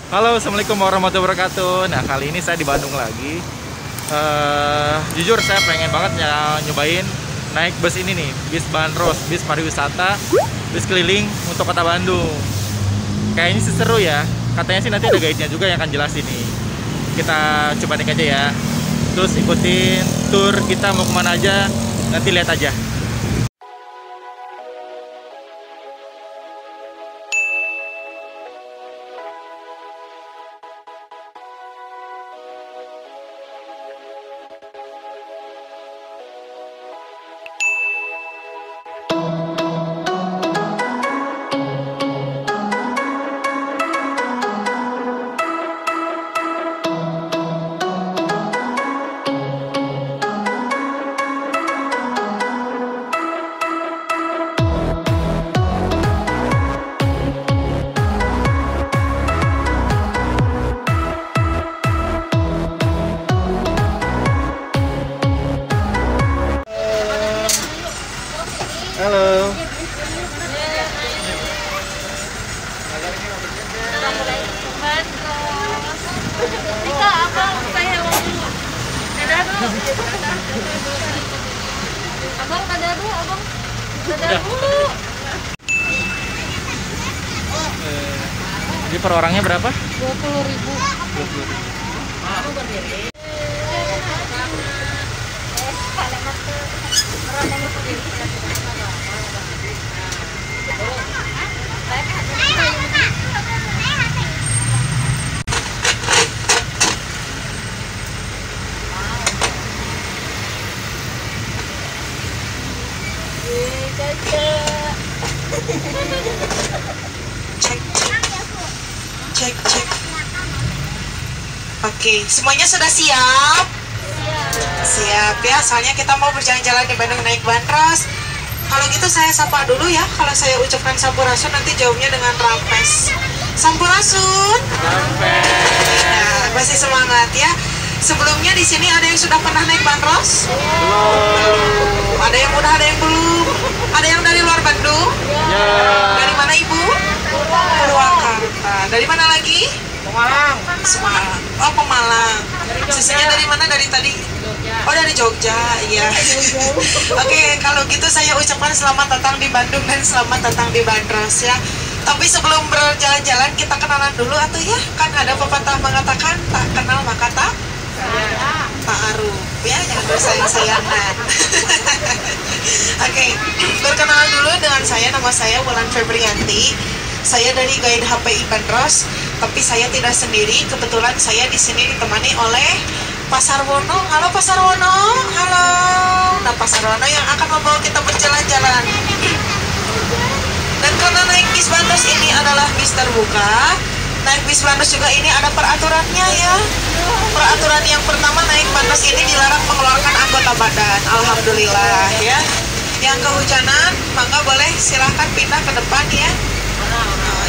Halo, assalamualaikum warahmatullahi wabarakatuh. Nah, kali ini saya di Bandung lagi. Jujur saya pengen banget nyobain naik bus ini nih, bis Bandros, bis pariwisata, bis keliling untuk kota Bandung. Kayaknya sih seru ya. Katanya sih nanti ada guide-nya juga yang akan jelasin nih. Kita coba naik aja ya. Terus ikutin tour kita mau kemana aja, nanti lihat aja. Halo. Nika, abang, saya mau dulu. Dadah dulu. Abang, dadah dulu, abang. Dadah dulu. Jadi per orangnya berapa? 20.000. 20.000. Aku berdiri. Cek. Oke, semuanya sudah siap? Siap ya, soalnya kita mau berjalan-jalan di Bandung naik Bandros. Kalau gitu saya sapa dulu ya. Kalau saya ucapkan Sampurasun, nanti jawabnya dengan Rampes. Sampurasun. Rampes. Nah, masih semangat ya. Sebelumnya di sini ada yang sudah pernah naik Bandros? Belum. Ada yang udah, ada yang belum. Ada yang dari luar Bandung? Ya. Dari mana Ibu? Purwakarta. Dari mana lagi? Pemalang. Semarang. Oh, Pemalang. Sisinya dari mana dari tadi? Oh, dari Jogja. Iya. Oke, kalau gitu saya ucapkan selamat datang di Bandung dan selamat datang di Bandros ya. Tapi sebelum berjalan-jalan kita kenalan dulu atau ya? Kan ada pepatah mengatakan tak kenal maka tak aruh ya, jangan bersayang-sayangan. Oke, berkenalan dulu dengan saya, nama saya Wulan Febrianti. Saya dari Guide HPI Bandros, tapi saya tidak sendiri. Kebetulan saya di sini ditemani oleh Pak Sarwono. Halo Pak Sarwono. Halo. Nah, Pak Sarwono yang akan membawa kita berjalan-jalan. Dan karena naik bis Bandros ini adalah bis terbuka, naik bis Bandros juga ini ada peraturannya ya. Peraturan yang pertama, naik Bandros ini dilarang mengeluarkan anggota badan. Alhamdulillah ya. Yang kehujanan, maka boleh silahkan pindah ke depan ya.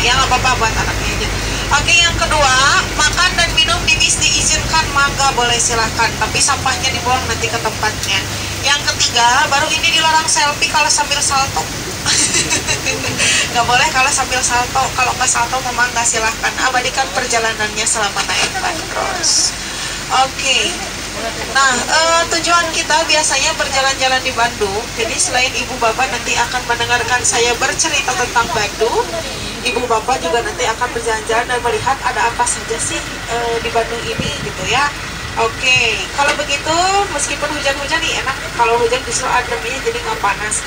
Ya nggak apa-apa buat anaknya aja. Oke, yang kedua, makan dan minum di bis diizinkan, maka boleh silahkan, tapi sampahnya dibuang nanti ke tempatnya. Yang ketiga, baru ini dilarang selfie kalau sambil salto. Nggak boleh kalau sambil salto. Kalau nggak salto memang nggak, silahkan abadikan perjalanannya selama naik Bandros. Oke. Nah, tujuan kita biasanya berjalan-jalan di Bandung. Jadi selain ibu bapak nanti akan mendengarkan saya bercerita tentang Bandung, ibu bapak juga nanti akan berjalan-jalan dan melihat ada apa saja sih di Bandung ini gitu ya. Oke, kalau begitu meskipun hujan-hujan nih enak, kalau hujan justru ademnya jadi nggak panas.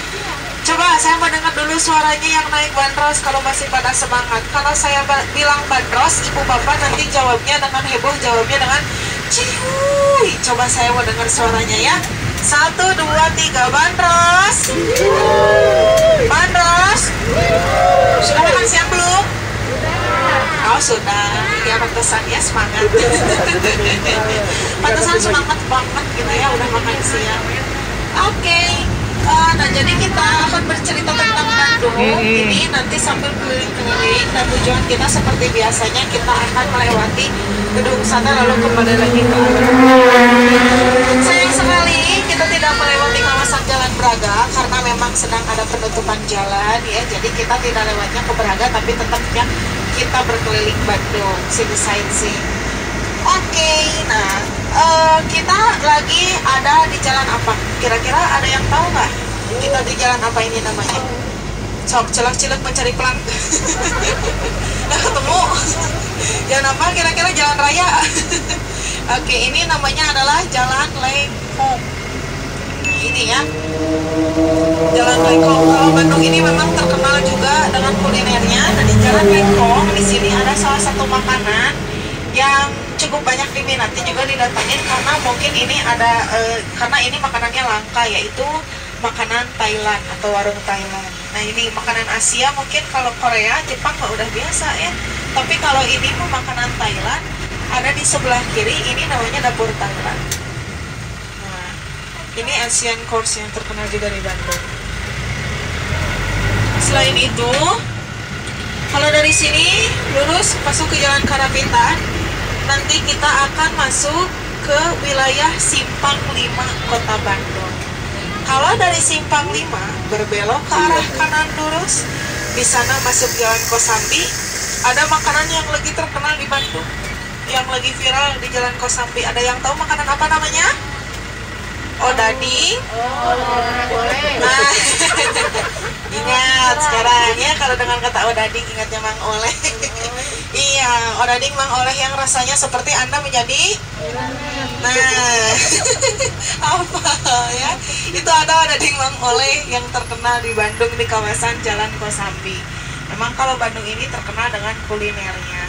Coba saya mau dengar dulu suaranya yang naik Bandros kalau masih pada semangat. Kalau saya bilang Bandros, ibu bapak nanti jawabnya dengan heboh, jawabnya dengan cihuy. Coba saya mau dengar suaranya ya. 1, 2, 3, Bandros. Bandros. Sudah makan siang belum? Oh sudah, ya pantesan ya semangat. Pantesan semangat banget gitu ya, udah makan siang. Oke. Nah jadi kita akan bercerita tentang Bandung ini nanti sambil keliling-keliling, dan tujuan kita seperti biasanya kita akan melewati gedung sana lalu kembali lagi ke sayang sekali kita tidak melewati kawasan Jalan Braga karena memang sedang ada penutupan jalan ya, jadi kita tidak lewatnya ke Braga tapi tetapnya kita berkeliling Bandung, city sightseeing. Oke, nah kita lagi ada di jalan apa? Kira-kira ada yang tahu nggak? Kita di jalan apa ini namanya? Sok celak-celak mencari pelang. Nggak ketemu. Jalan apa? Kira-kira jalan raya. Oke, ini namanya adalah Jalan Lengkong. Nah, ini ya. Jalan Lengkong. Kalau Bandung ini memang terkenal juga dengan kulinernya. Nah, di Jalan Lengkong di sini ada salah satu makanan yang cukup banyak diminati juga didatangin karena mungkin ini ada karena ini makanannya langka, yaitu makanan Thailand atau warung Thailand. Nah, ini makanan Asia, mungkin kalau Korea, Jepang mah udah biasa ya. Tapi kalau ini mah makanan Thailand, ada di sebelah kiri, ini namanya dapur Thailand. Nah, ini Asian Course yang terkenal juga di Bandung. Selain itu, kalau dari sini lurus masuk ke Jalan Karapitan, nanti kita akan masuk ke wilayah Simpang 5 Kota Bandung. Kalau dari Simpang 5 berbelok ke arah kanan lurus, di sana masuk Jalan Kosambi. Ada makanan yang lagi terkenal di Bandung, yang lagi viral di Jalan Kosambi. Ada yang tahu makanan apa namanya? Odading. Boleh. Nah, ingat sekarang ya, kalau dengan kata odading ingatnya Mang Oleh. Iya, odading Mang Oleh yang rasanya seperti Anda menjadi. Nah, apa ya? Itu ada odading Mang Oleh yang terkenal di Bandung di kawasan Jalan Kosambi. Memang kalau Bandung ini terkenal dengan kulinernya.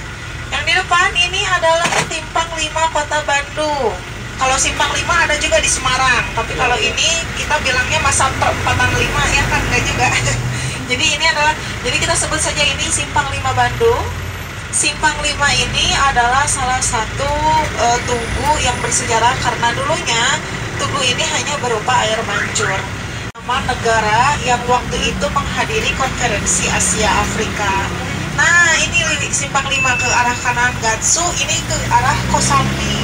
Yang di depan ini adalah Simpang 5 Kota Bandung. Kalau Simpang 5 ada juga di Semarang, tapi kalau ini kita bilangnya masa perempatan 5 ya kan, enggak juga. Jadi ini adalah, jadi kita sebut saja ini Simpang 5 Bandung. Simpang 5 ini adalah salah satu tugu yang bersejarah karena dulunya tugu ini hanya berupa air mancur. Nama negara yang waktu itu menghadiri konferensi Asia Afrika. Nah, ini Simpang 5 ke arah kanan Gatsu, ini ke arah Kosambi.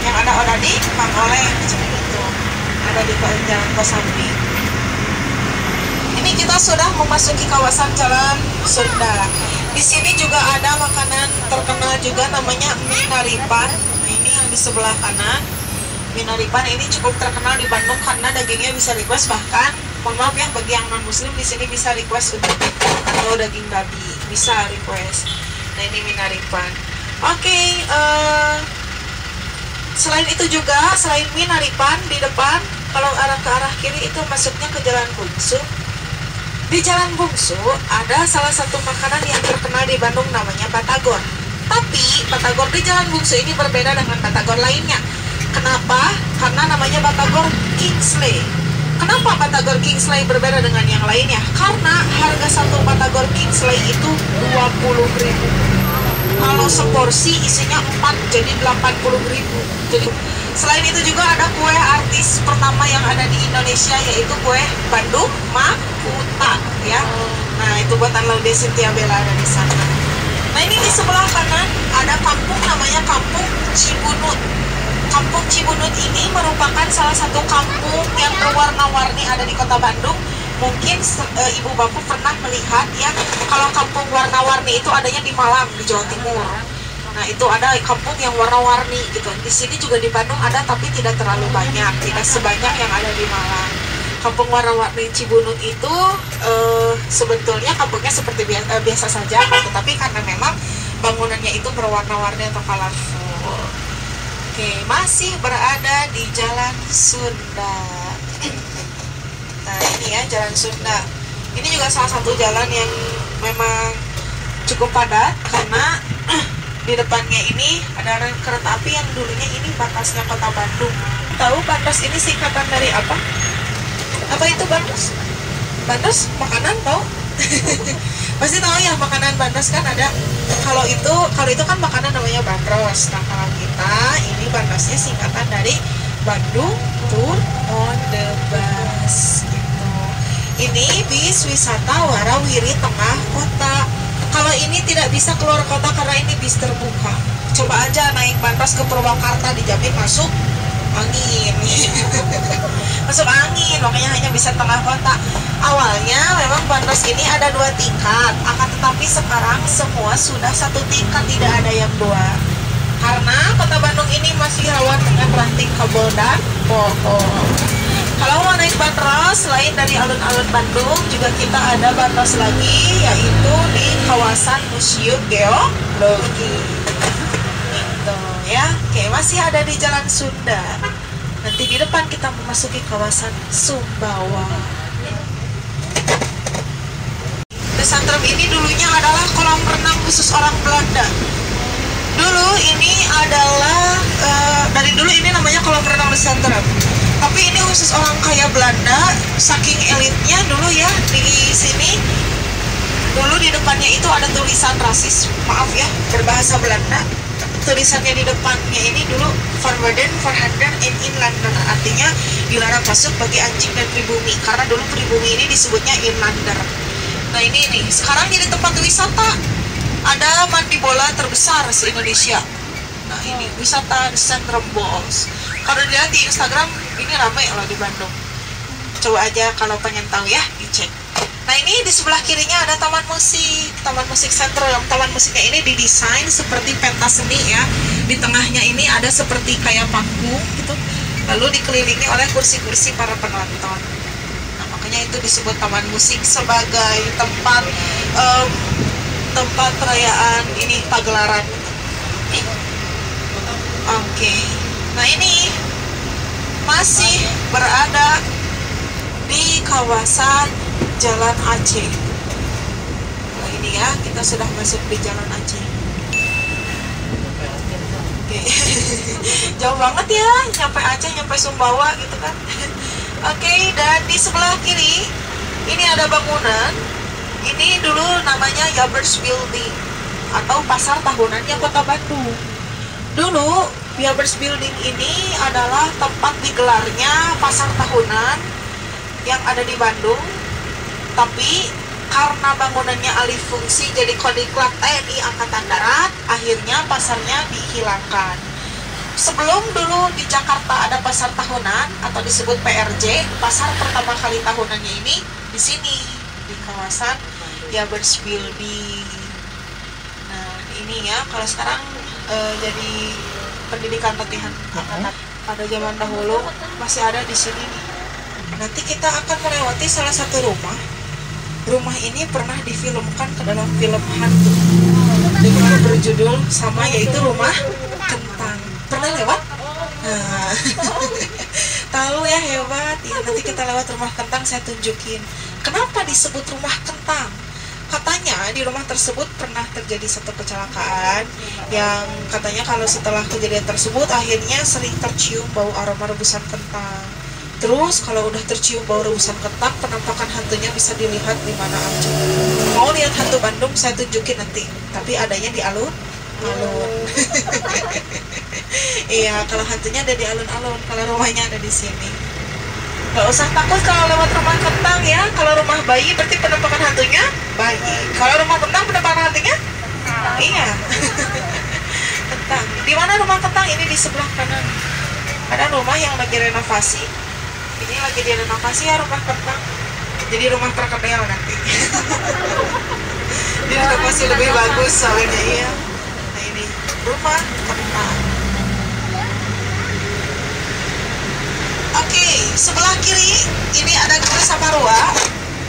Yang ada odading Mang Oleh seperti itu, ada di Jalan Kosambi. Ini kita sudah memasuki kawasan Jalan Sunda. Di sini juga ada makanan terkenal juga namanya Minaripan. Nah, ini yang di sebelah kanan. Minaripan ini cukup terkenal di Bandung karena dagingnya bisa request, bahkan mohon maaf ya bagi yang non muslim di sini bisa request untuk atau daging babi bisa request. Nah, ini Minaripan. Oke, selain itu juga, selain Minaripan di depan, kalau arah ke arah kiri itu masuknya ke Jalan Bungsu. Di Jalan Bungsu ada salah satu makanan yang terkenal di Bandung namanya Batagor. Tapi Batagor di Jalan Bungsu ini berbeda dengan Batagor lainnya. Kenapa? Karena namanya Batagor Kingsley. Kenapa Batagor Kingsley berbeda dengan yang lainnya? Karena harga satu Batagor Kingsley itu 20.000. Kalau seporsi isinya 4 jadi 80.000. Jadi selain itu juga ada kue artis pertama yang ada di Indonesia, yaitu kue Bandung Makuta ya. Nah, itu buatan Laude Cynthia Bella ada di sana. Nah, ini di sebelah kanan ada kampung namanya Kampung Cibunut. Kampung Cibunut ini merupakan salah satu kampung yang berwarna-warni ada di Kota Bandung. Mungkin ibu bapak pernah melihat ya, kalau kampung warna-warni itu adanya di Malang, di Jawa Timur. Nah, itu ada kampung yang warna-warni gitu. Di sini juga di Bandung ada, tapi tidak terlalu banyak, tidak sebanyak yang ada di Malang. Kampung warna-warni Cibunut itu sebetulnya kampungnya seperti biasa saja, tetapi karena memang bangunannya itu berwarna-warni atau colorful. Oke, masih berada di Jalan Sunda. Nah, ini ya Jalan Sunda. Ini juga salah satu jalan yang memang cukup padat karena di depannya ini ada rel kereta api yang dulunya ini batasnya Kota Bandung. Tahu Bandos ini singkatan dari apa? Apa itu Bandos? Bandos makanan tahu? Pasti tahu ya, makanan Bandos kan ada. Kalau itu kan makanan namanya bandros. Nah, kalau kita ini bandosnya singkatan dari Bandung Tour on the Bus gitu. Ini bis wisata warawiri tengah kota. Kalau ini tidak bisa keluar kota karena ini bis terbuka. Coba aja naik bandros ke Purwakarta, dijamin masuk angin. masuk angin, makanya hanya bisa tengah kota. Awalnya memang Bandros ini ada 2 tingkat, akan tetapi sekarang semua sudah 1 tingkat, tidak ada yang 2. Karena kota Bandung ini masih rawan dengan ranting kabel dan pohon. Kalau mau naik bandros, selain dari alun-alun Bandung, juga kita ada bandros lagi, yaitu di kawasan Museum Geologi. Gitu ya. Oke, masih ada di Jalan Sunda. Nanti di depan kita memasuki kawasan Sumbawa. Pesantren ini dulunya adalah kolam renang khusus orang Belanda. Dulu ini adalah dari dulu ini namanya kolam renang Pesantren. Tapi ini khusus orang kaya Belanda, saking elitnya dulu ya di sini. Dulu di depannya itu ada tulisan rasis, maaf ya, berbahasa Belanda. Tulisannya di depannya ini dulu Verboden Verhandel in Inlander, artinya dilarang masuk bagi anjing dan pribumi, karena dulu pribumi ini disebutnya Inlander. Nah ini nih, sekarang jadi tempat wisata. Ada mandi bola terbesar se-Indonesia. Nah ini wisata Centrum Balls. Kalau dilihat di Instagram ini ramai loh di Bandung. Coba aja kalau pengen tahu ya, dicek. Nah ini di sebelah kirinya ada taman musik Centrum. Taman musiknya ini didesain seperti pentas seni ya. Di tengahnya ini ada seperti kayak panggung gitu. Lalu dikelilingi oleh kursi-kursi para penonton. Nah makanya itu disebut taman musik sebagai tempat perayaan ini pagelaran. Oke. Nah ini masih berada di kawasan Jalan Aceh. Nah ini ya, kita sudah masuk di Jalan Aceh. Oke. Jauh banget ya, nyampe Aceh, nyampe Sumbawa gitu kan. Oke, dan di sebelah kiri ini ada bangunan. Ini dulu namanya Yabers Building atau pasar tahunannya Kota Bandung. Dulu Yabers Building ini adalah tempat digelarnya pasar tahunan yang ada di Bandung. Tapi karena bangunannya alih fungsi jadi Kodiklat TNI Angkatan Darat, akhirnya pasarnya dihilangkan. Sebelum dulu di Jakarta ada pasar tahunan atau disebut PRJ, pasar pertama kali tahunannya ini di sini, di kawasan Yabers Building. Nah ini ya, kalau sekarang jadi pendidikan latihan angkatan. Pada zaman dahulu masih ada di sini nih. Nanti kita akan melewati salah satu rumah. Rumah ini pernah difilmkan ke dalam film hantu dengan berjudul sama, yaitu Rumah Kentang. Pernah lewat? Nah, tahu ya, hebat ya. Nanti kita lewat Rumah Kentang, saya tunjukin kenapa disebut Rumah Kentang. Katanya di rumah tersebut pernah terjadi satu kecelakaan yang katanya kalau setelah kejadian tersebut akhirnya sering tercium bau aroma rebusan kentang. Terus kalau udah tercium bau rebusan kentang, penampakan hantunya bisa dilihat di mana aja. Mau lihat hantu Bandung, saya tunjukin nanti. Tapi adanya di alun-alun. Iya, kalau hantunya ada di alun-alun, kalau rumahnya ada di sini. Gak usah takut kalau lewat rumah kentang ya. Kalau rumah bayi berarti penampakan hantunya bayi. Kalau rumah kentang penampakan hantunya iya. Kentang. Di mana rumah kentang? Ini di sebelah kanan. Ada rumah yang lagi renovasi. Ini lagi direnovasi ya rumah kentang. Jadi rumah terkenal nanti. Direnovasi lebih bagus soalnya iya. Nah ini rumah kentang. Oke, sebelah kiri ini ada Gor Saparua.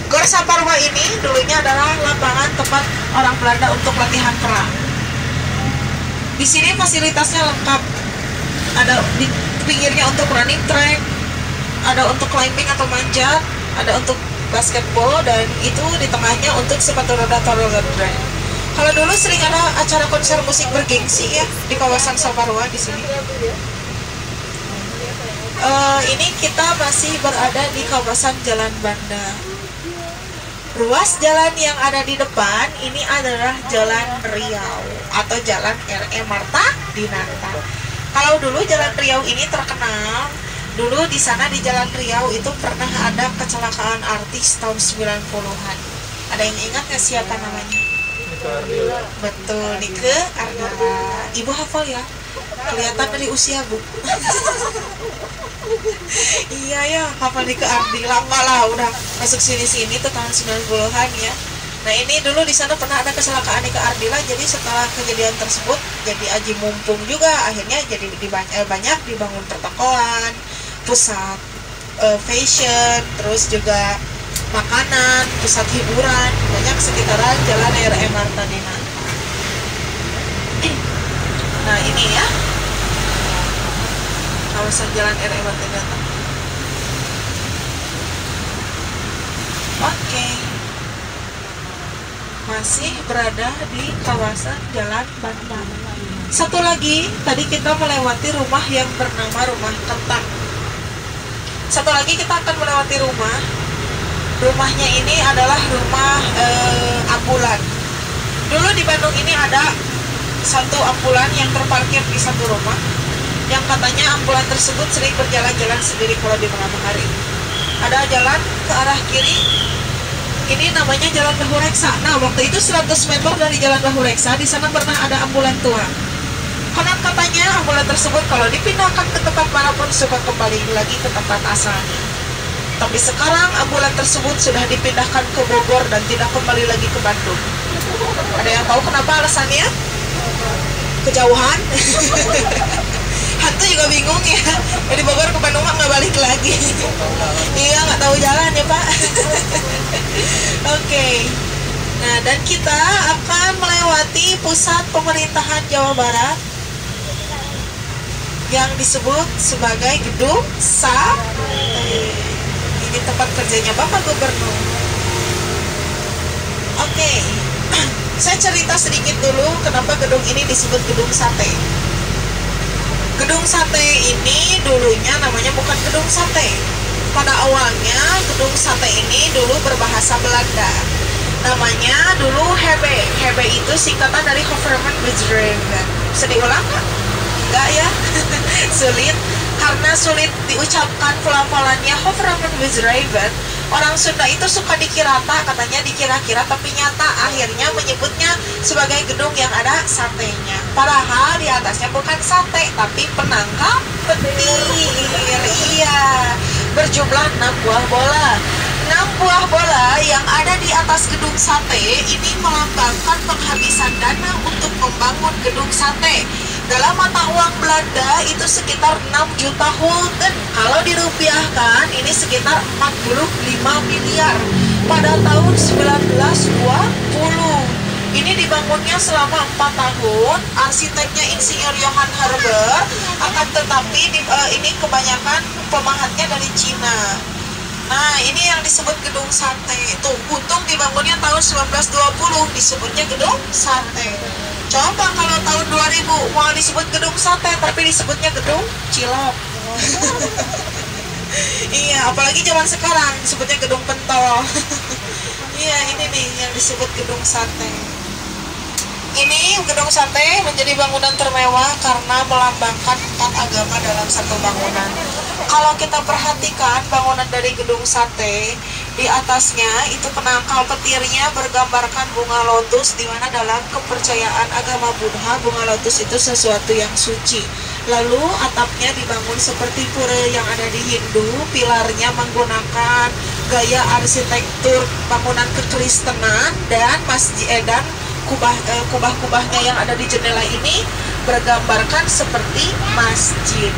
Gor Saparua ini dulunya adalah lapangan tempat orang Belanda untuk latihan perang. Di sini fasilitasnya lengkap. Ada di pinggirnya untuk running track, ada untuk climbing atau manjat, ada untuk basketball, dan itu di tengahnya untuk sepatu roda atau roller track. Kalau dulu sering ada acara konser musik bergengsi ya di kawasan Saparua di sini. Ini kita masih berada di kawasan Jalan Banda. Ruas jalan yang ada di depan ini adalah Jalan Riau atau Jalan R.E. Marta Dinata. Kalau dulu Jalan Riau ini terkenal, dulu di sana di Jalan Riau itu pernah ada kecelakaan artis tahun 90-an. Ada yang ingat nggak siapa namanya? Betul, Nike Ardila. Ibu hafal ya? Kelihatan dari usia, Bu. Iya ya, kapan nih ke Ardi? Lama lah udah masuk sini-sini tuh tahun 90-an ya. Nah ini dulu di sana pernah ada kecelakaan di ke Ardila, jadi setelah kejadian tersebut jadi aji mumpung juga, akhirnya jadi banyak dibangun pertokoan, pusat fashion, terus juga makanan, pusat hiburan, banyak sekitaran jalan RM Martadina. Nah ini ya kawasan jalan RM Martadina. Oke. Masih berada di kawasan Jalan Bandang. Satu lagi, tadi kita melewati rumah yang bernama Rumah Kentang. Satu lagi kita akan melewati rumah. Rumahnya ini adalah rumah ambulan. Dulu di Bandung ini ada satu ambulan yang terparkir di satu rumah, yang katanya ambulan tersebut sering berjalan-jalan sendiri kalau di malam hari. Ada jalan ke arah kiri, ini namanya Jalan Bahureksa. Nah, waktu itu 100 meter dari Jalan Bahureksa, di sana pernah ada ambulan tua. Konon katanya ambulan tersebut kalau dipindahkan ke tempat manapun suka kembali lagi ke tempat asalnya. Tapi sekarang ambulan tersebut sudah dipindahkan ke Bogor dan tidak kembali lagi ke Bandung. Ada yang tahu kenapa alasannya? Kejauhan. Hantu juga bingung ya. Dari Bogor ke Bandung nggak balik lagi. Iya, nggak tahu jalan ya Pak. Oke. Nah, dan kita akan melewati pusat pemerintahan Jawa Barat yang disebut sebagai Gedung Sate. Ini tempat kerjanya Bapak Gubernur. Oke. Saya cerita sedikit dulu kenapa gedung ini disebut Gedung Sate. Gedung Sate ini dulunya namanya bukan Gedung Sate. Pada awalnya Gedung Sate ini dulu berbahasa Belanda. Namanya dulu Hebe. Hebe itu singkatan dari Hoverman-Bedrijven. Bisa diulang nggak? Enggak ya? Sulit. Karena sulit diucapkan pelafalannya Hoverman-Bedrijven. Orang Sunda itu suka dikirata, katanya dikira-kira tapi nyata akhirnya menyebutnya sebagai gedung yang ada satenya. Padahal di atasnya bukan sate tapi penangkap petir. Iya, berjumlah 6 buah bola. 6 buah bola yang ada di atas gedung sate ini melambangkan penghabisan dana untuk membangun gedung sate. Dalam mata uang Belanda itu sekitar 6 juta gulden. Kalau dirupiahkan ini sekitar 45 miliar pada tahun 1920. Ini dibangunnya selama 4 tahun. Arsiteknya Insinyur Johann Herber, akan tetapi ini kebanyakan pemahatnya dari Cina. Nah, ini yang disebut gedung sate. Tuh, untung dibangunnya tahun 1920 disebutnya gedung sate. Coba kalau tahun 2000 mau disebut gedung sate tapi disebutnya gedung cilok. Iya, apalagi zaman sekarang disebutnya gedung pentol. Iya, ini nih yang disebut gedung sate. Ini gedung sate menjadi bangunan termewah karena melambangkan 4 agama dalam satu bangunan. Kalau kita perhatikan bangunan dari gedung sate, di atasnya itu penangkal petirnya bergambarkan bunga lotus, di mana dalam kepercayaan agama Buddha bunga lotus itu sesuatu yang suci. Lalu atapnya dibangun seperti pura yang ada di Hindu, pilarnya menggunakan gaya arsitektur bangunan kekristenan, dan masjid dan kubah-kubahnya yang ada di jendela ini bergambarkan seperti masjid.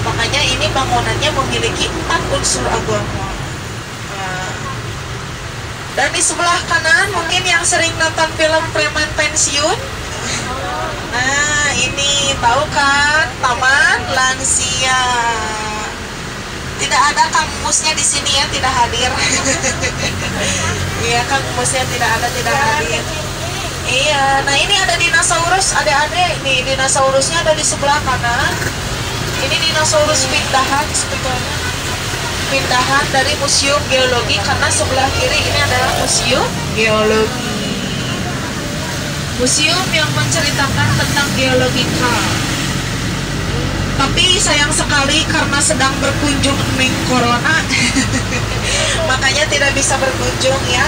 Makanya ini bangunannya memiliki 4 unsur agama. Dan di sebelah kanan mungkin yang sering nonton film Preman Pensiun. Nah, ini tahu kan, Taman Lansia. Tidak ada Kang Musnya di sini ya, tidak hadir. Iya, Kang Musnya tidak hadir. Iya, nah ini ada dinosaurus, adik-adik. Nih, dinosaurusnya ada di sebelah kanan. Ini dinosaurus pindahan sebetulnya. Pindahan dari Museum Geologi, karena sebelah kiri ini adalah Museum Geologi. Museum yang menceritakan tentang geologika. Tapi sayang sekali karena sedang berkunjung nih corona, makanya tidak bisa berkunjung ya.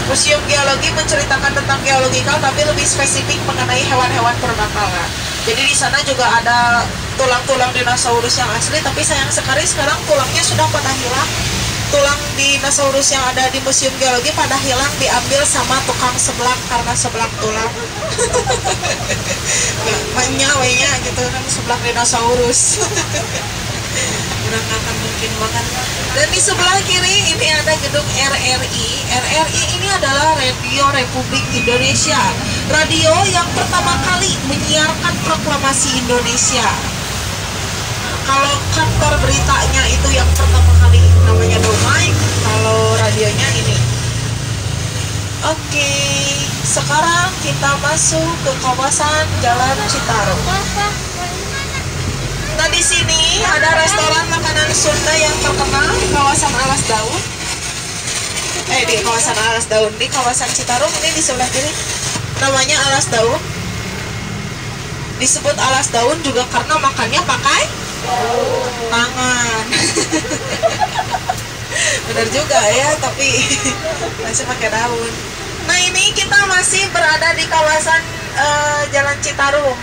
Museum Geologi menceritakan tentang geologikal tapi lebih spesifik mengenai hewan-hewan perbakalan. Jadi di sana juga ada tulang-tulang dinosaurus yang asli, tapi sayang sekali sekarang tulangnya sudah pada hilang. Tulang dinosaurus yang ada di Museum Geologi pada hilang, diambil sama tukang seblak karena seblak tulang. Banyak gitu kan seblak dinosaurus. Udah akan mungkin banget. Dan di sebelah kiri ini ada gedung RRI. RRI ini adalah Radio Republik Indonesia, radio yang pertama kali menyiarkan proklamasi Indonesia. Kalau kantor beritanya itu yang pertama kali namanya Domai, kalau radionya ini. Oke, sekarang kita masuk ke kawasan Jalan Citarum. Nah, di sini ada restoran makanan Sunda yang terkenal di kawasan Alas Daun. Di kawasan Alas Daun, di kawasan Citarum ini di sebelah kiri. Namanya Alas Daun. Disebut Alas Daun juga karena makannya pakai tangan. Benar juga ya, tapi masih pakai daun. Nah, ini kita masih berada di kawasan Jalan Citarum.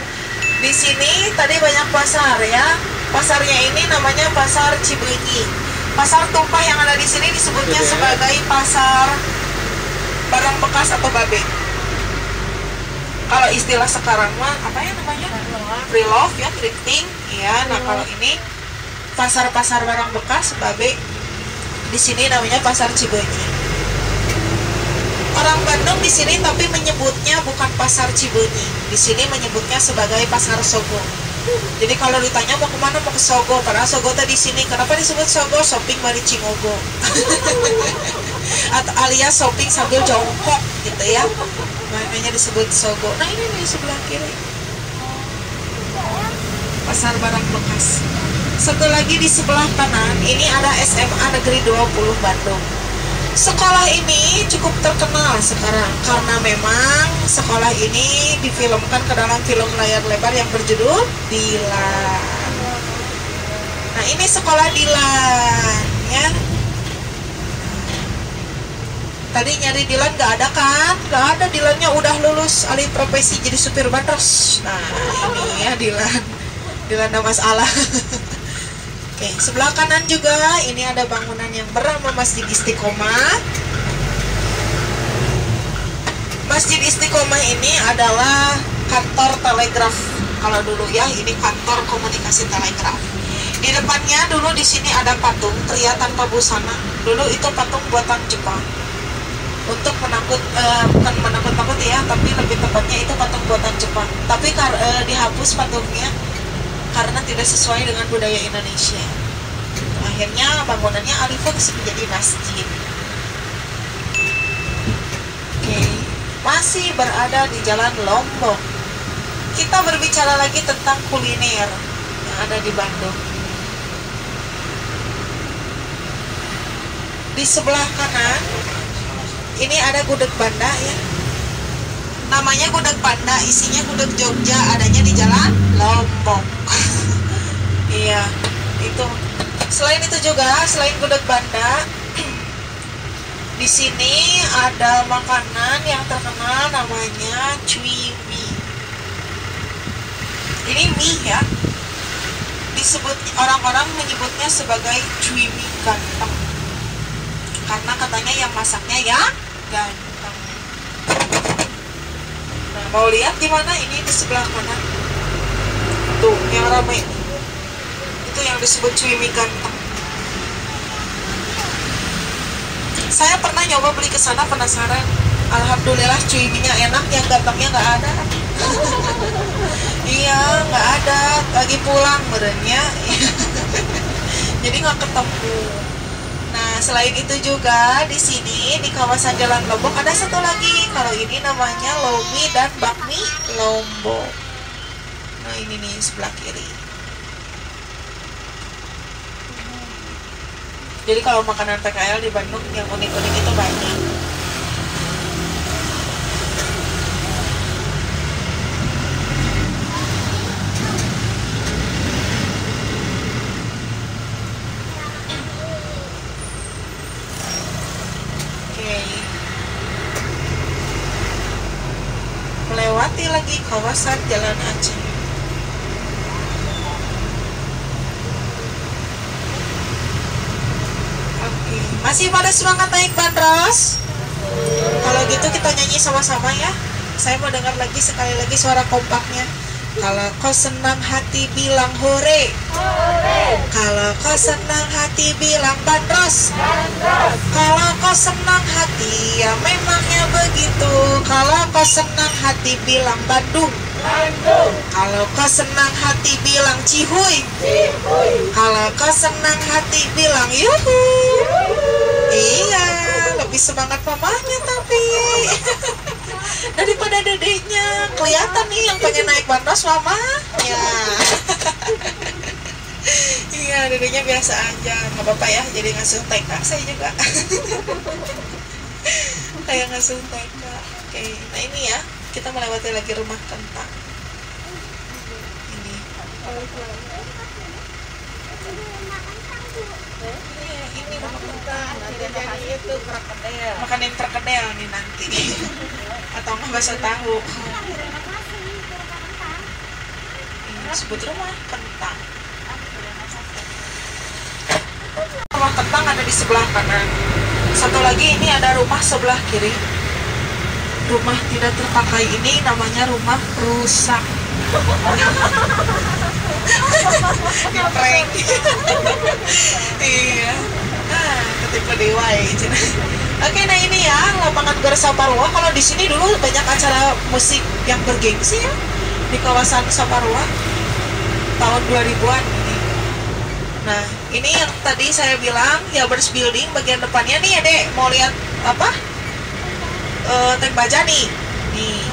Di sini tadi banyak pasar ya. Pasarnya ini namanya Pasar Cibeunyi. Pasar tumpah yang ada di sini disebutnya sebagai pasar barang bekas atau babe. Kalau istilah sekarang mah apa ya namanya? Pre-love ya, thrifting. Iya, nah kalau ini pasar-pasar barang bekas babe. Di sini namanya Pasar Cibeunyi. Orang Bandung di sini tapi menyebutnya bukan Pasar Cibeunyi. Di sini menyebutnya sebagai Pasar Sogo. Jadi kalau ditanya mau kemana, mau ke Sogo. Padahal Sogo tadi di sini. Kenapa disebut Sogo? Shopping mari Cingogo. Atau alias shopping sambil jongkok gitu ya. Makanya disebut Sogo. Nah, ini di sebelah kiri. Pasar barang bekas. Satu lagi di sebelah kanan, ini ada SMA Negeri 20 Bandung. Sekolah ini cukup terkenal sekarang karena memang sekolah ini difilmkan ke dalam film layar lebar yang berjudul Dilan. Nah, ini sekolah Dilan ya. Tadi nyari Dilan gak ada kan? Gak ada, Dilannya udah lulus alih profesi jadi supir bandros. Nah, ini ya Dilan. Dilan ada masalah. Oke, sebelah kanan juga ini ada bangunan yang bernama Masjid Istiqomah. Masjid Istiqomah ini adalah kantor telegraf. Kalau dulu ya, ini kantor komunikasi telegraf. Di depannya dulu di sini ada patung pria tanpa busana. Dulu itu patung buatan Jepang. Untuk bukan menakut-nakut ya, tapi lebih tepatnya itu patung buatan Jepang. Tapi dihapus patungnya karena tidak sesuai dengan budaya Indonesia. Akhirnya bangunannya alih fungsi menjadi masjid. Oke, masih berada di Jalan Lombok. Kita berbicara lagi tentang kuliner yang ada di Bandung. Di sebelah kanan ini ada gudeg Banda ya. Namanya gudeg Banda, isinya gudeg Jogja, adanya di Jalan Lombok. Iya, itu. Selain itu juga, selain gudeg Banda, di sini ada makanan yang terkenal namanya cuy mie. Ini mie ya. Disebut orang-orang menyebutnya sebagai cuy mie ganteng. Karena katanya yang masaknya ya ganteng. Nah, mau lihat di mana? Ini di sebelah kanan. Tuh, yang ramai. Itu yang disebut cuy mie ganteng. Saya pernah nyoba beli ke sana, penasaran. Alhamdulillah cuy mie-nya enak, yang gantengnya nggak ada. Iya, nggak ada. Lagi pulang merenya. Jadi nggak ketemu. Nah, selain itu juga di sini di kawasan Jalan Lombok ada satu lagi. Kalau ini namanya Lomi dan Bakmi Lombok. Nah, ini nih sebelah kiri. Jadi kalau makanan PKL di Bandung yang unik-unik itu banyak. Melewati lagi kawasan Jalan Aceh. Masih pada semangat naik bandros? Kalau gitu kita nyanyi sama-sama ya. Saya mau dengar lagi sekali lagi suara kompaknya. Kalau kau senang hati bilang hore. Kalau kau senang hati bilang bandros. Kalau kau senang hati ya memangnya begitu. Kalau kau senang hati bilang Bandung. Kalau kau senang hati bilang Cihuy. Kalau kau senang hati bilang yuhu. Iya, lebih semangat mamanya tapi daripada dedeknya. Kelihatan nih yang pengen naik bandros mama. Ya. Iya, dedeknya biasa aja. Nggak apa-apa ya, jadi ngasuh TK saya juga. Kayak ngasuh TK. Oke, nah ini ya, kita melewati lagi rumah kentang. Ini. Iya, ini rumah kentang. Itu perkedel. Makanin perkedel nih nanti. Atau nggak bakso tahu. Ini sebut rumah kentang. Rumah kentang ada di sebelah kanan. Satu lagi ini ada rumah sebelah kiri. Rumah tidak terpakai ini namanya rumah rusak. Diprank. Iya. Nah, ketipu dewa ya. Oke, nah ini ya lapangan Gor Saparua. Kalau di sini dulu banyak acara musik yang bergengsi ya di kawasan Saparua tahun 2000-an ini. Nah, ini yang tadi saya bilang Yabers Building bagian depannya nih ya, Dek. Mau lihat apa? Tank baja nih. Nih.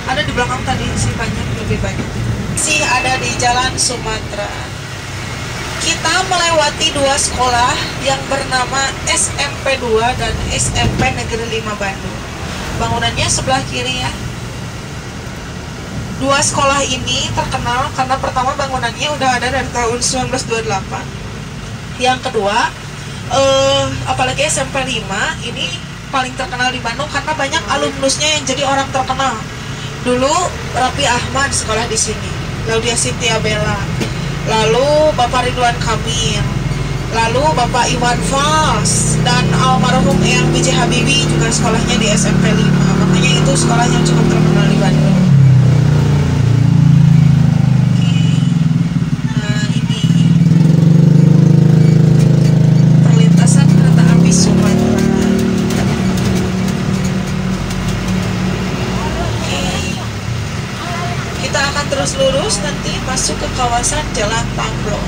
Ada di belakang tadi sih banyak, lebih banyak. Sih ada di Jalan Sumatera. Kita melewati dua sekolah yang bernama SMP 2 dan SMP Negeri 5 Bandung. Bangunannya sebelah kiri ya. Dua sekolah ini terkenal karena pertama bangunannya udah ada dari tahun 1928. Yang kedua, apalagi SMP 5 ini paling terkenal di Bandung karena banyak alumnusnya yang jadi orang terkenal. Dulu Rapi Ahmad sekolah di sini, Laudia Cynthia Bella, lalu Bapak Ridwan Kamil, lalu Bapak Iwan Fals, dan almarhum Eyang B.J. Habibie juga sekolahnya di SMP 5. Makanya itu sekolah yang cukup terkenal di Bandung. Nah ini perlintasan kereta api Sumatera. Kita akan terus lurus nanti masuk ke kawasan Jalan Tamblong.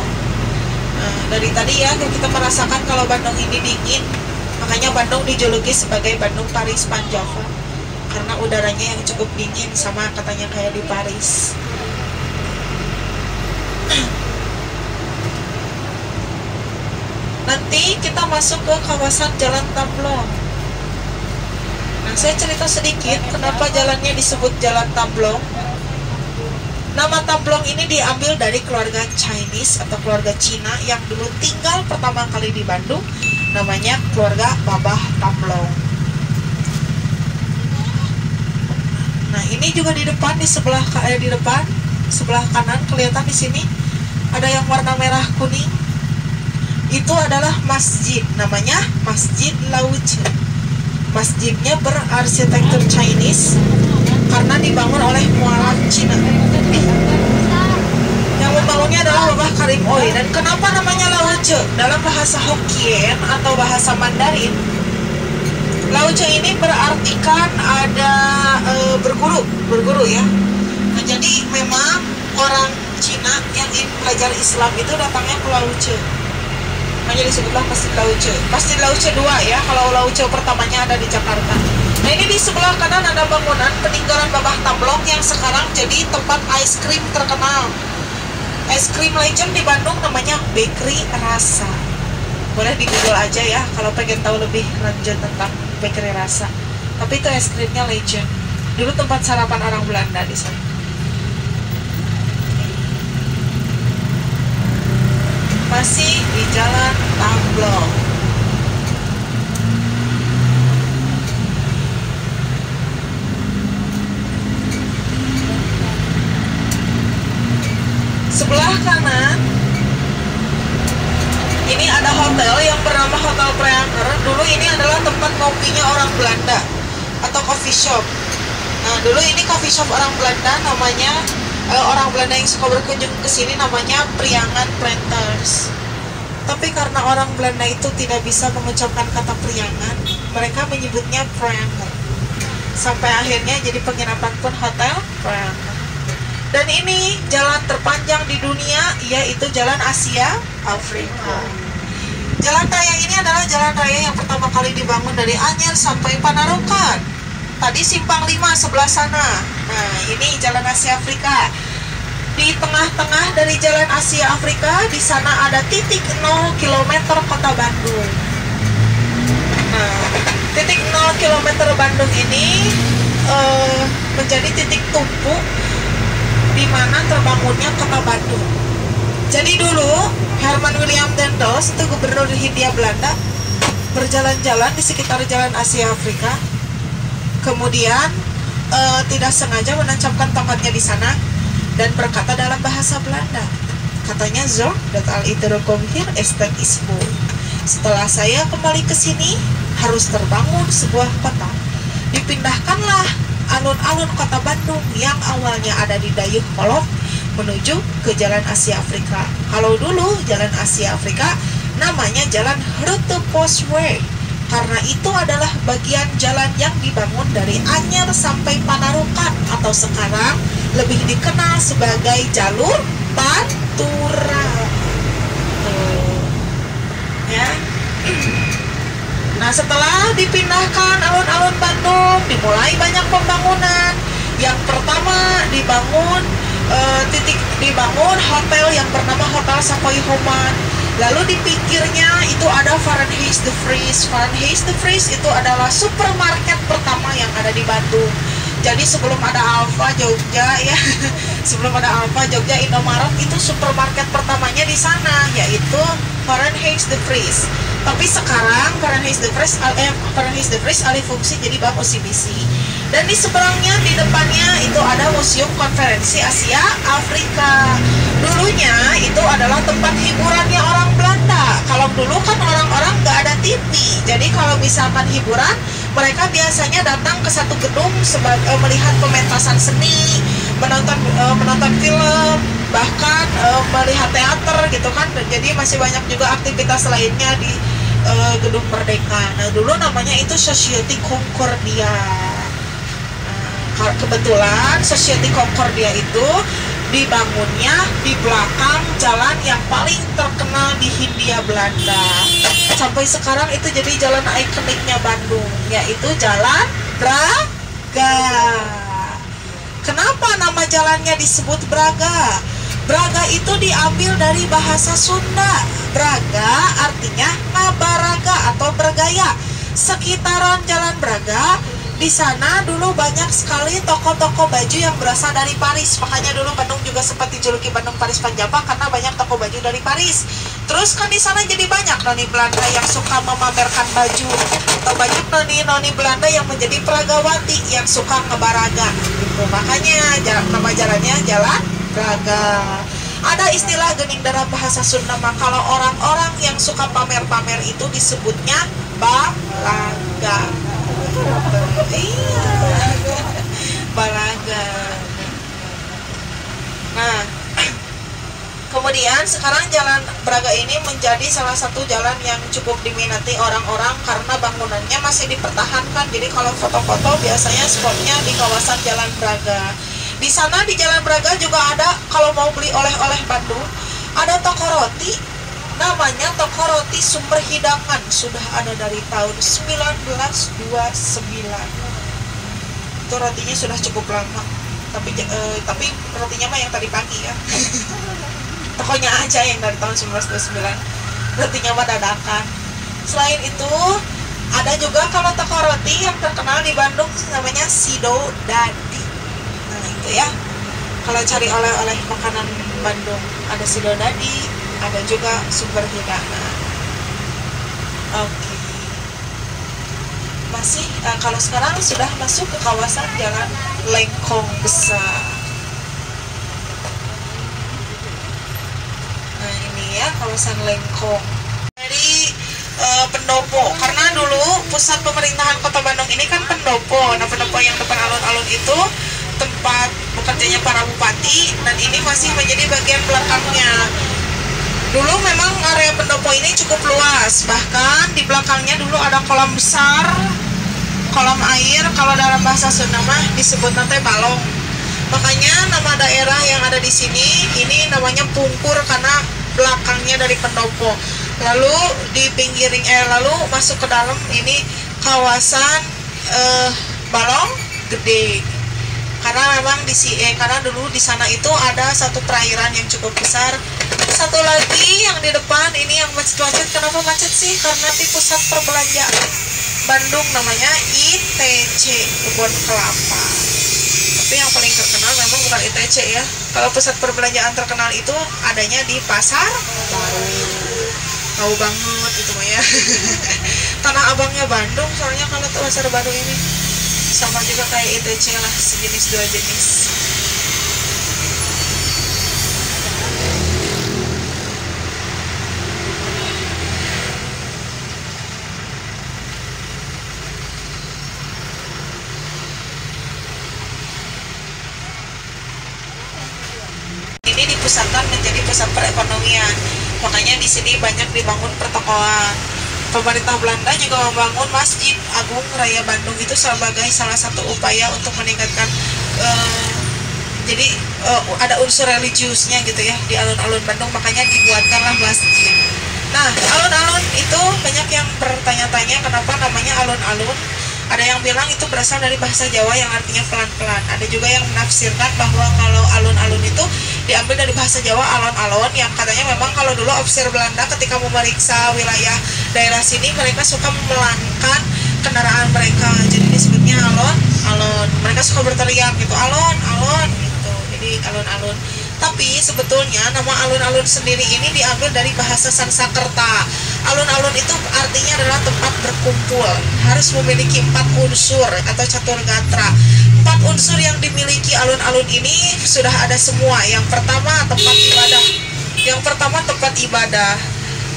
Nah, dari tadi ya kita merasakan kalau Bandung ini dingin, makanya Bandung dijuluki sebagai Bandung Paris Panjava karena udaranya yang cukup dingin, sama katanya kayak di Paris. Nanti kita masuk ke kawasan Jalan Tamblong. Nah, saya cerita sedikit kenapa jalannya disebut Jalan Tamblong. Nama Tamblong ini diambil dari keluarga Chinese atau keluarga Cina yang dulu tinggal pertama kali di Bandung, namanya keluarga Babah Tamblong. Nah, ini juga di depan di sebelah kanan kelihatan di sini ada yang warna merah kuning. Itu adalah masjid, namanya Masjid Lauce. Masjidnya berarsitektur Chinese karena dibangun oleh mualaf Cina. Yang membangunnya adalah Babah Karim Oi. Dan kenapa namanya Lauce? Dalam bahasa Hokkien atau bahasa Mandarin, Lauce ini berartikan ada berguru ya. Nah, jadi memang orang Cina yang ingin belajar Islam itu datangnya ke Lauce. Makanya disebutlah Masjid Lauce. Masjid Lauce 2 ya, kalau Lauce pertamanya ada di Jakarta. Nah, ini di sebelah kanan ada bangunan peninggalan Babah Tamblong yang sekarang jadi tempat ice cream terkenal. Ice cream legend di Bandung namanya Bakery Rasa. Boleh di Google aja ya kalau pengen tahu lebih lanjut tentang Bakery Rasa. Tapi itu es krimnya legend. Dulu tempat sarapan orang Belanda di sana. Masih di Jalan Tamblong. Sebelah kanan Ini ada hotel yang bernama Hotel Preanger. Dulu ini adalah tempat ngopinya orang Belanda atau coffee shop. Nah, dulu ini coffee shop orang Belanda namanya, orang Belanda yang suka berkunjung ke sini namanya Priangan Planters. Tapi karena orang Belanda itu tidak bisa mengucapkan kata Priangan, mereka menyebutnya Preanger. Sampai akhirnya jadi penginapan pun Hotel Preanger. Dan ini jalan terpanjang di dunia, yaitu Jalan Asia Afrika. Jalan raya ini adalah jalan raya yang pertama kali dibangun dari Anyer sampai Panarukan. Tadi Simpang 5 sebelah sana. Nah, ini Jalan Asia Afrika. Di tengah-tengah dari Jalan Asia Afrika, di sana ada titik 0 km Kota Bandung. Nah, titik 0 km Bandung ini menjadi titik tumpu di mana terbangunnya Kota Bandung. Jadi dulu Herman William Dendels, itu gubernur Hindia Belanda, berjalan-jalan di sekitar Jalan Asia Afrika. Kemudian tidak sengaja menancapkan tongkatnya di sana dan berkata dalam bahasa Belanda. Katanya, "Zorg dat al iterkom hier estet isbu." Setelah saya kembali ke sini, harus terbangun sebuah kota. Dipindahkanlah alun-alun Kota Bandung yang awalnya ada di Dayuh Kolot menuju ke Jalan Asia Afrika. Kalau dulu Jalan Asia Afrika namanya Jalan Rute Postway, karena itu adalah bagian jalan yang dibangun dari Anyer sampai Panarukan, atau sekarang lebih dikenal sebagai jalur Pantura. Ya. Nah, setelah dipindahkan alun-alun Bandung, dimulai banyak pembangunan. Yang pertama dibangun hotel yang bernama Hotel Savoy Homan. Lalu di pinggirnya itu ada Fahrenheit the Vries. Fahrenheit the Vries itu adalah supermarket pertama yang ada di Bandung. Jadi sebelum ada Alfa Jogja ya, sebelum ada Alfa Jogja Indomaret, itu supermarket pertamanya di sana, yaitu Fahrenheit the Vries. Tapi sekarang Fahrenheit the Vries alih fungsi jadi Bank OCBC. Dan di seberangnya, di depannya itu ada Museum Konferensi Asia Afrika. Dulunya itu adalah tempat hiburannya orang Belanda. Kalau dulu kan orang-orang nggak ada TV, jadi kalau misalkan hiburan, mereka biasanya datang ke satu gedung melihat pementasan seni, menonton film, bahkan melihat teater gitu kan. Jadi masih banyak juga aktivitas lainnya di Gedung Merdeka. Nah, dulu namanya itu Society Concordia. Kebetulan Society Concordia itu dibangunnya di belakang jalan yang paling terkenal di Hindia Belanda. Sampai sekarang itu jadi jalan ikoniknya Bandung, yaitu Jalan Braga. Kenapa nama jalannya disebut Braga? Braga itu diambil dari bahasa Sunda. Braga artinya ngabaraga atau bergaya. Sekitaran Jalan Braga, di sana dulu banyak sekali toko-toko baju yang berasal dari Paris. Makanya dulu Bandung juga sempat dijuluki Bandung Paris Panjapa karena banyak toko baju dari Paris. Terus kan di sana jadi banyak noni Belanda yang suka memamerkan baju, atau banyak noni Belanda yang menjadi peragawati yang suka ngebaraga. Gitu. Makanya nama jalannya Jalan Braga. Ada istilah gening dalam bahasa Sunda, kalau orang-orang yang suka pamer-pamer itu disebutnya balaga. Iya, balaga. Nah, kemudian sekarang Jalan Braga ini menjadi salah satu jalan yang cukup diminati orang-orang karena bangunannya masih dipertahankan. Jadi kalau foto-foto biasanya spotnya di kawasan Jalan Braga. Di sana di Jalan Braga juga ada, kalau mau beli oleh-oleh Bandung, ada toko roti. Namanya Toko Roti Sumber Hidangan, sudah ada dari tahun 1929. Itu rotinya sudah cukup lama, tapi rotinya mah yang tadi pagi ya. Tokonya aja yang dari tahun 1929, rotinya mah dadakan. Selain itu ada juga kalau toko roti yang terkenal di Bandung namanya Sido Dadi. Nah itu ya, kalau cari oleh-oleh makanan Bandung ada Sido Dadi, ada juga Sumber Hidangan. Oke. Masih kalau sekarang sudah masuk ke kawasan Jalan Lengkong Besar. Nah ini ya kawasan Lengkong. pendopo, karena dulu pusat pemerintahan Kota Bandung ini kan pendopo. Nah, pendopo yang depan alun-alun itu tempat bekerjanya para bupati, dan ini masih menjadi bagian belakangnya. Dulu memang area pendopo ini cukup luas, bahkan di belakangnya dulu ada kolam besar, kolam air, kalau dalam bahasa Sunda mah disebut nanti balong. Makanya nama daerah yang ada di sini ini namanya Pungkur karena belakangnya dari pendopo. Lalu di lalu masuk ke dalam ini kawasan Balong Gede. Karena memang karena dulu di sana itu ada satu perairan yang cukup besar. Satu lagi yang di depan ini yang macet-macet. Kenapa macet sih? Karena di pusat perbelanjaan Bandung namanya ITC Kebun Kelapa. Tapi yang paling terkenal memang bukan ITC ya. Kalau pusat perbelanjaan terkenal itu adanya di Pasar Baru. Tahu banget itu mah ya. Tanah abangnya Bandung soalnya kalau Pasar Baru ini. Sama juga kayak ITC lah, sejenis dua jenis. Ini dipusatkan menjadi pusat perekonomian, makanya di sini banyak dibangun pertokoan. Pemerintah Belanda juga membangun Masjid Agung Raya Bandung itu sebagai salah satu upaya untuk meningkatkan ada unsur religiusnya gitu ya di alun-alun Bandung, makanya dibuatkanlah masjid. Nah, alun-alun itu banyak yang bertanya-tanya kenapa namanya alun-alun. Ada yang bilang itu berasal dari bahasa Jawa yang artinya pelan-pelan. Ada juga yang menafsirkan bahwa kalau alun-alun itu diambil dari bahasa Jawa alon-alon, yang katanya memang kalau dulu ofisir Belanda ketika memeriksa wilayah daerah sini mereka suka memelankan kendaraan mereka, jadi disebutnya alon-alon. Mereka suka berteriak gitu, alon-alon gitu, jadi alun-alun. Tapi sebetulnya nama alun-alun sendiri ini diambil dari bahasa Sanskerta. Alun-alun itu artinya adalah tempat berkumpul, harus memiliki 4 unsur atau catur gatra. 4 unsur yang dimiliki alun-alun ini sudah ada semua. Yang pertama tempat ibadah.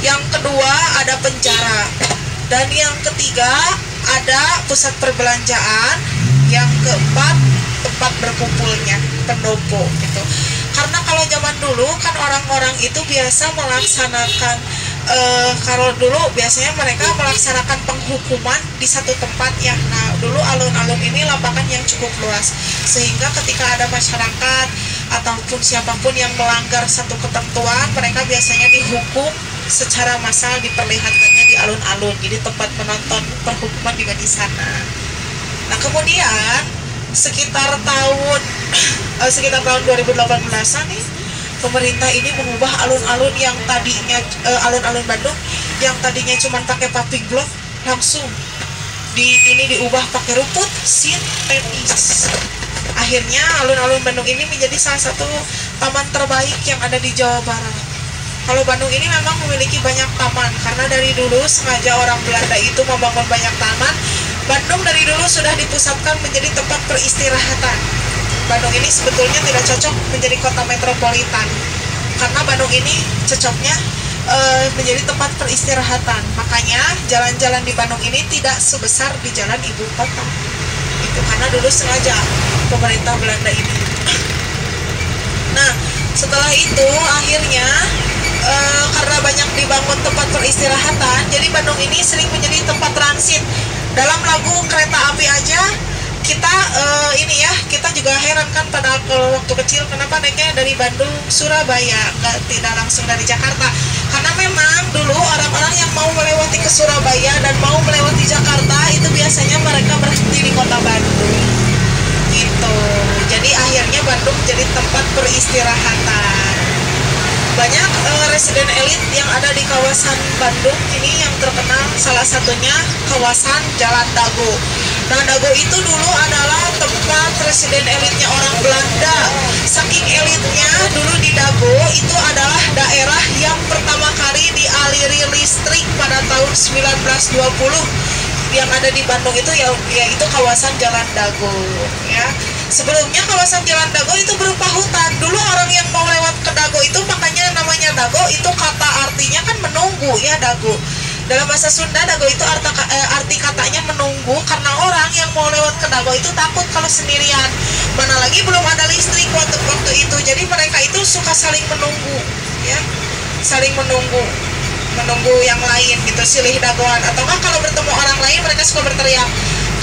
Yang kedua ada penjara. Dan yang ketiga ada pusat perbelanjaan. Yang keempat tempat berkumpulnya, pendopo gitu. Karena kalau zaman dulu kan orang-orang itu biasa melaksanakan kalau dulu biasanya mereka melaksanakan penghukuman di satu tempat ya. Nah, dulu alun-alun ini lapangan yang cukup luas, sehingga ketika ada masyarakat ataupun siapapun yang melanggar satu ketentuan, mereka biasanya dihukum secara massal, diperlihatkannya di alun-alun. Jadi tempat menonton perhukuman juga di sana. Nah, kemudian sekitar tahun 2018-an nih, pemerintah ini mengubah alun-alun yang tadinya alun-alun Bandung yang tadinya cuma pakai paving block langsung diubah pakai rumput sintetis. Akhirnya alun-alun Bandung ini menjadi salah satu taman terbaik yang ada di Jawa Barat. Kalau Bandung ini memang memiliki banyak taman karena dari dulu sengaja orang Belanda itu membangun banyak taman. Bandung dari dulu sudah dipusatkan menjadi tempat peristirahatan. Bandung ini sebetulnya tidak cocok menjadi kota metropolitan karena Bandung ini cocoknya menjadi tempat peristirahatan. Makanya jalan-jalan di Bandung ini tidak sebesar di jalan ibu kota. Itu karena dulu sengaja pemerintah Belanda ini. Nah, setelah itu akhirnya karena banyak dibangun tempat peristirahatan, jadi Bandung ini sering menjadi tempat transit. Dalam lagu Kereta Api aja kita kita juga heran kan pada waktu kecil kenapa naiknya dari Bandung Surabaya, tidak langsung dari Jakarta. Karena memang dulu orang-orang yang mau melewati ke Surabaya dan mau melewati Jakarta itu biasanya mereka berhenti di kota Bandung gitu. Jadi akhirnya Bandung jadi tempat peristirahatan. Banyak residen elit yang ada di kawasan Bandung ini yang terkenal, salah satunya kawasan Jalan Dago. Nah, Dago itu dulu adalah tempat residen elitnya orang Belanda. Saking elitnya dulu di Dago itu adalah daerah yang pertama kali dialiri listrik pada tahun 1920 yang ada di Bandung itu yaitu kawasan Jalan Dago ya. Sebelumnya kawasan Jalan Dago itu berupa hutan. Dulu orang yang mau lewat ke Dago itu makanya namanya Dago, itu kata artinya kan menunggu ya Dago. Dalam bahasa Sunda, dago itu arti katanya menunggu, karena orang yang mau lewat ke dago itu takut kalau sendirian. Mana lagi belum ada listrik waktu itu. Jadi mereka itu suka saling menunggu, ya, saling menunggu yang lain gitu, silih dagoan. Atau kalau bertemu orang lain mereka suka berteriak,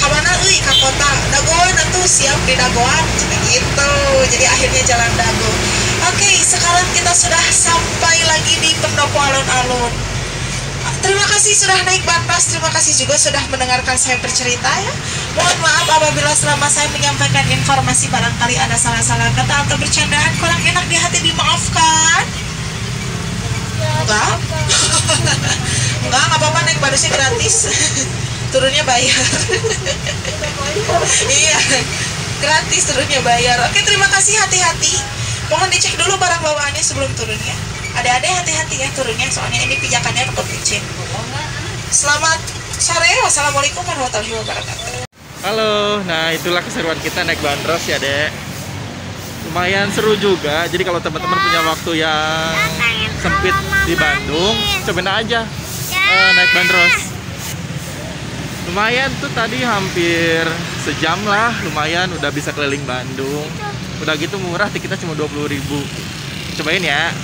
"Kamana euy ka kota dagoan atuh siap di dagoan," gitu. Jadi akhirnya jalan dago. Oke, sekarang kita sudah sampai lagi di pendopo alun-alun. Terima kasih sudah naik bandros, terima kasih juga sudah mendengarkan saya bercerita ya. Mohon maaf apabila selama saya menyampaikan informasi barangkali ada salah-salah kata atau bercandaan kurang enak di hati, dimaafkan. Enggak? Enggak apa-apa, naik bandrosnya gratis. Turunnya bayar. Iya, gratis, turunnya bayar. Oke, terima kasih, hati-hati. Mohon dicek dulu barang bawaannya sebelum turun ya. Adik-adik hati-hati ya turunnya, soalnya ini pijakannya takut licin. Selamat sore, wassalamualaikum warahmatullahi wabarakatuh. Halo, nah itulah keseruan kita naik bandros ya dek. Lumayan seru juga, jadi kalau teman-teman punya waktu yang sempit di Bandung, cobain aja naik bandros. Lumayan tuh, tadi hampir sejam lah, lumayan udah bisa keliling Bandung. Udah gitu murah, tiketnya cuma 20.000. Cobain ya.